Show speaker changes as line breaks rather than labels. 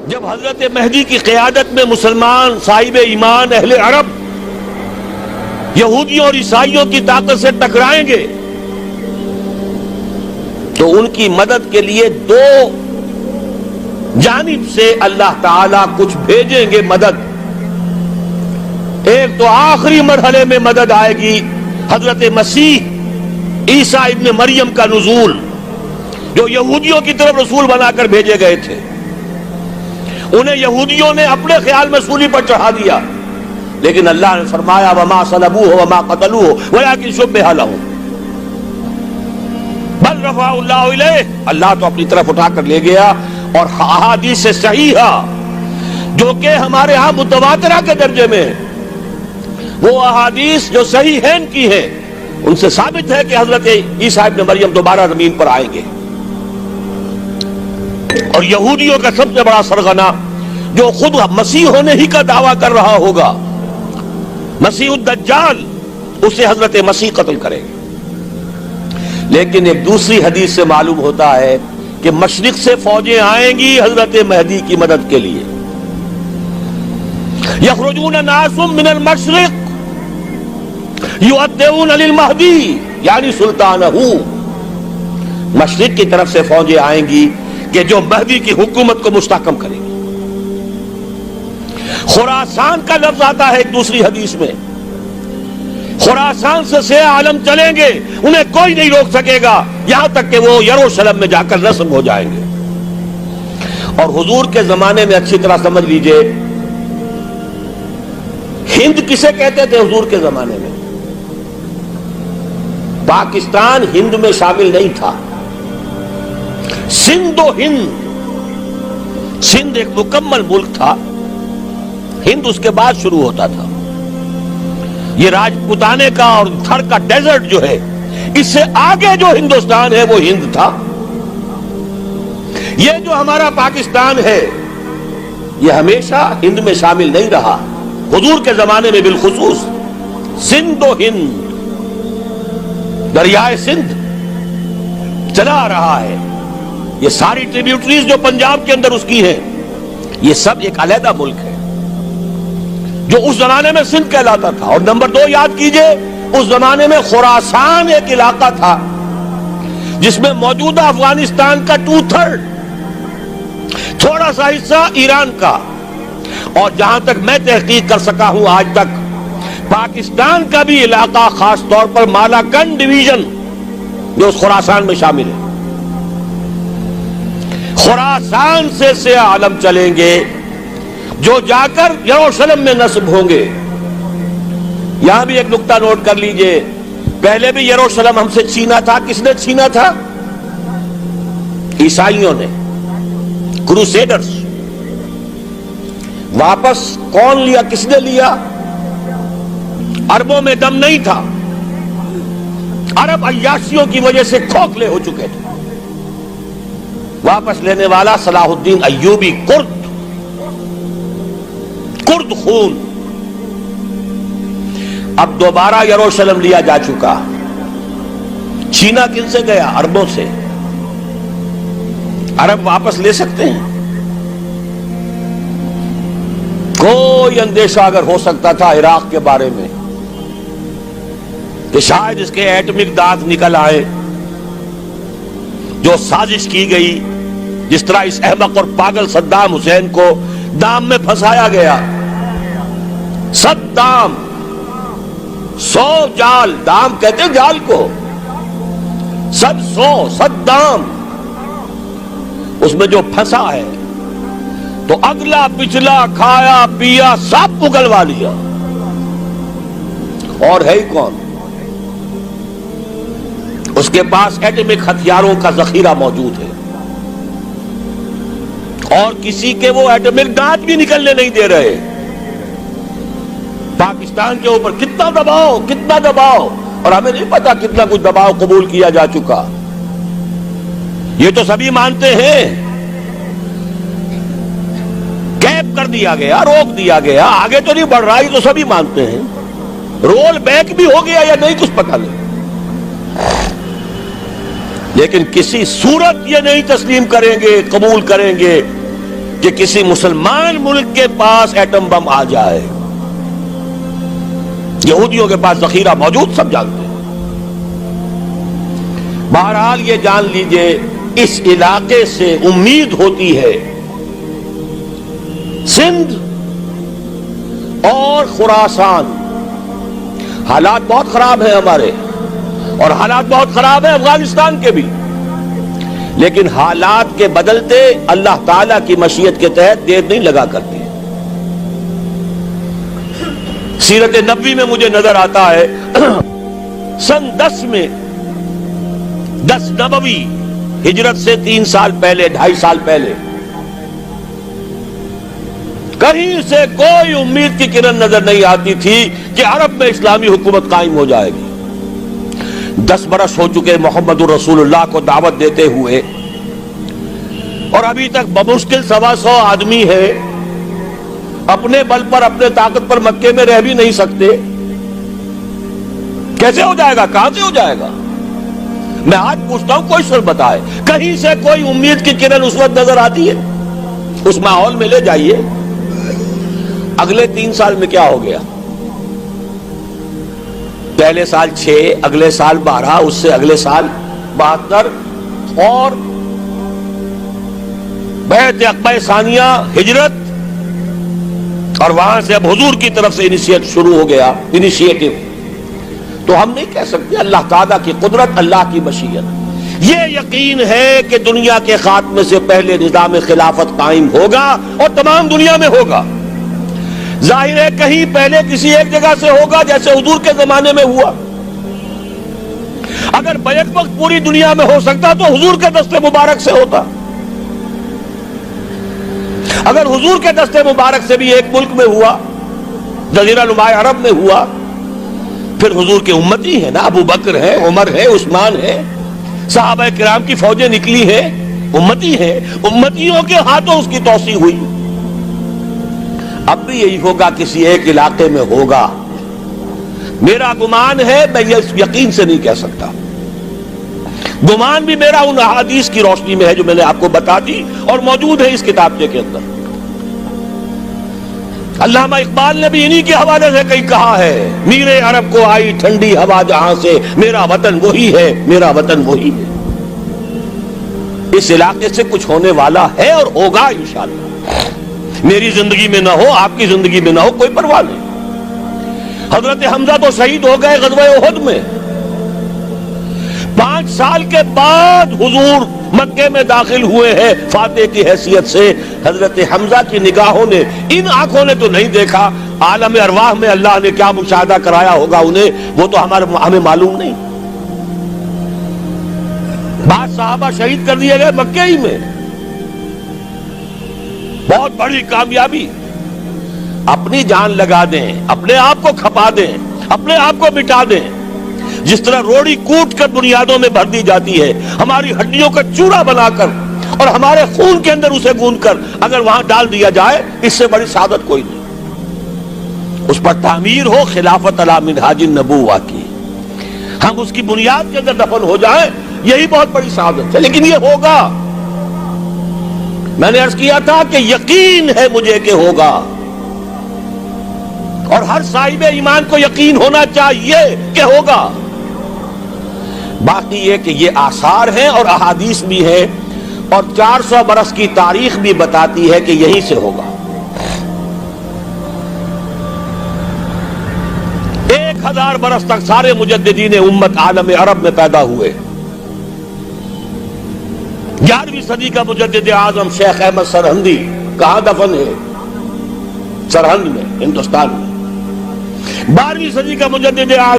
جب حضرت مہدی کی قیادت میں مسلمان صاحب ایمان اہل عرب یہودیوں اور عیسائیوں کی طاقت سے ٹکرائیں گے تو ان کی مدد کے لیے دو جانب سے اللہ تعالیٰ کچھ بھیجیں گے مدد. ایک تو آخری مرحلے میں مدد آئے گی حضرت مسیح عیسیٰ ابن مریم کا نزول، جو یہودیوں کی طرف رسول بنا کر بھیجے گئے تھے. انہیں یہودیوں نے اپنے خیال میں سولی پر چڑھا دیا، لیکن اللہ نے فرمایا وما صلبوہ وما قتلوہ ولکن شبہ لہم بل رفعہ اللہ الیہ. اللہ تو اپنی طرف اٹھا کر لے گیا. اور احادیث صحیحہ جو کہ ہمارے ہاں متواترہ کے درجے میں، وہ احادیث جو صحیح ہیں کی ہیں، ان سے ثابت ہے کہ حضرت عیسیٰ ابن مریم دوبارہ زمین پر آئیں گے. اور یہودیوں کا سب سے بڑا سرغنہ جو خود مسیح ہونے ہی کا دعویٰ کر رہا ہوگا، مسیح الدجال، اسے حضرت مسیح قتل کرے گے. لیکن ایک دوسری حدیث سے معلوم ہوتا ہے کہ مشرق سے فوجیں آئیں گی حضرت مہدی کی مدد کے لیے. یخرجون ناس من المشرق یؤدون للمہدی یعنی سلطانہ. مشرق کی طرف سے فوجیں آئیں گی کہ جو مہدی کی حکومت کو مستحکم کریں گی. خراسان کا لفظ آتا ہے ایک دوسری حدیث میں. خراسان سے سیاہ عالم چلیں گے، انہیں کوئی نہیں روک سکے گا یہاں تک کہ وہ یروشلم میں جا کر رسم ہو جائیں گے. اور حضور کے زمانے میں اچھی طرح سمجھ لیجئے، ہند کسے کہتے تھے حضور کے زمانے میں؟ پاکستان ہند میں شامل نہیں تھا. سندھ و ہند، سندھ ایک مکمل ملک تھا، ہند اس کے بعد شروع ہوتا تھا. یہ راجپوتانے کا اور تھر کا ڈیزرٹ جو ہے، اس سے آگے جو ہندوستان ہے وہ ہند تھا. یہ جو ہمارا پاکستان ہے یہ ہمیشہ ہند میں شامل نہیں رہا. حضور کے زمانے میں بالخصوص سندھ و ہند، دریائے سندھ چلا آ رہا ہے. یہ ساری ٹریبیوٹریز جو پنجاب کے اندر اس کی ہیں، یہ سب ایک علیحدہ ملک ہے جو اس زمانے میں سندھ کہلاتا تھا. اور نمبر 2 یاد کیجئے، اس زمانے میں خراسان ایک علاقہ تھا جس میں موجودہ افغانستان کا 2/3، تھوڑا سا حصہ ایران کا، اور جہاں تک میں تحقیق کر سکا ہوں آج تک پاکستان کا بھی علاقہ، خاص طور پر مالاکنڈ ڈویژن جو اس خراسان میں شامل ہے. خراسان سے سیاہ عالم چلیں گے جو جا کر یروشلم میں نصب ہوں گے. یہاں بھی ایک نقطہ نوٹ کر لیجئے، پہلے بھی یروشلم ہم سے چھینا تھا. کس نے چھینا تھا؟ عیسائیوں نے، کروسیڈرز. واپس کون لیا؟ کس نے لیا؟ عربوں میں دم نہیں تھا، عرب عیاشیوں کی وجہ سے کھوکھلے ہو چکے تھے. واپس لینے والا صلاح الدین ایوبی، کرد خون. اب دوبارہ یروشلم لیا جا چکا. چھینا کن سے گیا؟ عربوں سے. عرب واپس لے سکتے ہیں؟ کوئی اندیشہ اگر ہو سکتا تھا عراق کے بارے میں کہ شاید اس کے ایٹمک دانت نکل آئے، جو سازش کی گئی، جس طرح اس احمق اور پاگل صدام حسین کو دام میں پھنسایا گیا. صدام 100 جال، دام کہتے ہیں جال کو، 100 صدام، اس میں جو پھنسا ہے تو اگلا پچھلا کھایا پیا سب اگلوا لیا. اور ہے ہی کون؟ اس کے پاس ایٹمک ہتھیاروں کا ذخیرہ موجود ہے، اور کسی کے وہ ایٹمک دانت بھی نکلنے نہیں دے رہے. پاکستان کے اوپر کتنا دباؤ، اور ہمیں نہیں پتا کتنا کچھ دباؤ قبول کیا جا چکا. یہ تو سبھی مانتے ہیں. کیپ کر دیا گیا، روک دیا گیا، آگے تو نہیں بڑھ رہا، یہ تو سبھی مانتے ہیں. رول بیک بھی ہو گیا یا نہیں کچھ پتہ نہیں. لیکن کسی صورت یہ نہیں تسلیم کریں گے، قبول کریں گے کہ کسی مسلمان ملک کے پاس ایٹم بم آ جائے. یہودیوں کے پاس ذخیرہ موجود، سب جانتے ہیں. بہرحال یہ جان لیجئے اس علاقے سے امید ہوتی ہے سندھ اور خراسان. حالات بہت خراب ہیں ہمارے، اور حالات بہت خراب ہیں افغانستان کے بھی، لیکن حالات کے بدلتے اللہ تعالیٰ کی مشیت کے تحت دیر نہیں لگا کرتے. سیرت نبوی میں مجھے نظر آتا ہے سن 10 میں 10 نبوی ہجرت سے 3 سال پہلے، 2.5 سال پہلے، کہیں سے کوئی امید کی کرن نظر نہیں آتی تھی کہ عرب میں اسلامی حکومت قائم ہو جائے گی. 10 برس ہو چکے محمد الرسول اللہ کو دعوت دیتے ہوئے، اور ابھی تک بمشکل 125 آدمی ہے. اپنے بل پر، اپنے طاقت پر مکے میں رہ بھی نہیں سکتے. کیسے ہو جائے گا؟ کہاں سے ہو جائے گا؟ میں آج پوچھتا ہوں، کوئی سر بتائے. کہیں سے کوئی امید کی کرن اس وقت نظر آتی ہے؟ اس ماحول میں لے جائیے. اگلے 3 سال میں کیا ہو گیا؟ پہلے سال 6، اگلے سال 12، اس سے اگلے سال 72، اور بیعت عقبہ ثانیہ، ہجرت، اور وہاں سے اب حضور کی طرف سے انیشیٹ شروع ہو گیا، انیشیٹو. تو ہم نہیں کہہ سکتے اللہ تعالیٰ کی قدرت، اللہ کی مشیت. یہ یقین ہے کہ دنیا کے خاتمے سے پہلے نظام خلافت قائم ہوگا، اور تمام دنیا میں ہوگا. ظاہر ہے کہیں پہلے کسی ایک جگہ سے ہوگا، جیسے حضور کے زمانے میں ہوا. اگر بیک وقت پوری دنیا میں ہو سکتا تو حضور کے دست مبارک سے ہوتا. اگر حضور کے دست مبارک سے بھی ایک ملک میں ہوا، جزیرہ نما عرب میں ہوا، پھر حضور کے امتی ہیں نا، ابو بکر ہے، عمر ہے، عثمان ہے، صحابہ کرام کی فوجیں نکلی ہیں، امتی ہیں. امتیوں کے ہاتھوں اس کی توسیع ہوئی. اب بھی یہی ہوگا، کسی ایک علاقے میں ہوگا. میرا گمان ہے، میں یہ یقین سے نہیں کہہ سکتا. گمان بھی میرا ان احادیث کی روشنی میں ہے جو میں نے آپ کو بتا دی اور موجود ہے اس کتابچے کے اندر. علامہ اقبال نے بھی انہی کے حوالے سے کئی کہا ہے، میرے عرب کو آئی ٹھنڈی ہوا جہاں سے، میرا وطن وہی ہے، میرا وطن وہی ہے. اس علاقے سے کچھ ہونے والا ہے اور ہوگا انشاءاللہ. میری زندگی میں نہ ہو، آپ کی زندگی میں نہ ہو، کوئی پرواہ نہیں. حضرت حمزہ تو شہید ہو گئے غزوہ احد میں. 5 سال کے بعد حضور مکے میں داخل ہوئے ہیں فاتح کی حیثیت سے. حضرت حمزہ کی نگاہوں نے، ان آنکھوں نے تو نہیں دیکھا، عالم ارواح میں اللہ نے کیا مشاہدہ کرایا ہوگا انہیں، وہ تو ہمیں معلوم نہیں. بعض صحابہ شہید کر دیے گئے مکے ہی میں. بہت بڑی کامیابی. اپنی جان لگا دیں، اپنے آپ کو کھپا دیں، اپنے آپ کو مٹا دیں. جس طرح روڑی کوٹ کر بنیادوں میں بھر دی جاتی ہے، ہماری ہڈیوں کا چورا بنا کر اور ہمارے خون کے اندر اسے گوندھ کر اگر وہاں ڈال دیا جائے، اس سے بڑی سعادت کوئی نہیں. اس پر تعمیر ہو خلافت علی منہاج النبوہ کی، ہم اس کی بنیاد کے اندر دفن ہو جائیں، یہی بہت بڑی سعادت ہے. لیکن یہ ہوگا. میں نے عرض کیا تھا کہ یقین ہے مجھے کہ ہوگا، اور ہر صاحب ایمان کو یقین ہونا چاہیے کہ ہوگا. باقی یہ کہ یہ آثار ہیں اور احادیث بھی ہیں، اور 400 برس کی تاریخ بھی بتاتی ہے کہ یہیں سے ہوگا. 1000 برس تک سارے مجددین امت عالم عرب میں پیدا ہوئے. 11ویں صدی کا مجدد اعظم شیخ احمد سرہندی کہاں دفن ہے؟ سرہند میں، ہندوستان میں. 12ویں صدی کا مجدد اعظم